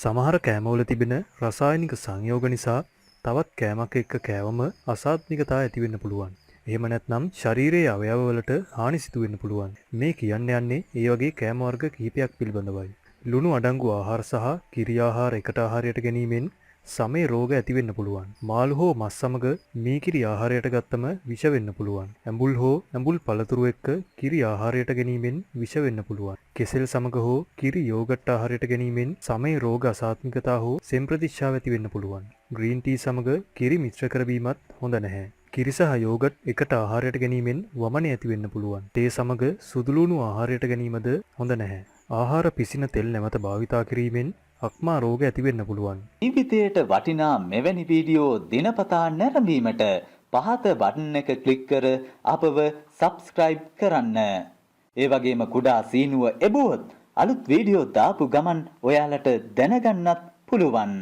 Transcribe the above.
සමහර කෑමවල තිබෙන රසායනික සංයෝග නිසා තවත් කෑමක් එක්ක කෑවම අසාත්මිකතා ඇති වෙන්න පුළුවන්. එහෙම නැත්නම් ශරීරයේ අවයවවලට හානි සිදු වෙන්න පුළුවන්. මේ කියන්න යන්නේ ඒ වගේ කෑම වර්ග කිහිපයක් පිළිබඳවයි. ලුණු අඩංගු ආහාර සහ කිරි ආහාර එකට ආහාරයට ගැනීමෙන් සමේ රෝග ඇති වෙන්න පුළුවන්. මාළු හෝ මස් සමග මීකිරි ආහාරයට ගත්තම විෂ වෙන්න පුළුවන්. ඇඹුල් හෝ ඇඹුල් පළතුරු එක්ක කිරි ආහාරයට ගැනීමෙන් විෂ වෙන්න පුළුවන්. කෙසෙල් සමග හෝ කිරි යෝගට් ආහාරයට ගැනීමෙන් සමේ රෝග අසාත්මිකතා හෝ සෙම්ප්‍රතිශ්‍යාව ඇති වෙන්න පුළුවන්. ග්‍රීන් ටී සමග කිරි මිශ්‍ර කරවීමත් හොඳ නැහැ. කිරි සහ යෝගට් එකට ආහාරයට ගැනීමෙන් වමනය ඇති වෙන්න පුළුවන්. තේ සමග සුදුලුණු ආහාරයට ගැනීමද හොඳ නැහැ. ආහාර පිසින තෙල් නැවත භාවිතා කිරීමෙන් අක්මා රෝග ඇති වෙන්න පුළුවන්. ජීවිතයට වටිනා මෙවැනි වීඩියෝ දිනපතා නැරඹීමට පහත බටන් එක ක්ලික් කර අපව සබ්ස්ක්‍රයිබ් කරන්න. ඒ වගේම කුඩා සීනුව එබුවොත් අලුත් වීඩියෝ දාපු ගමන් ඔයාලට දැනගන්නත් පුළුවන්.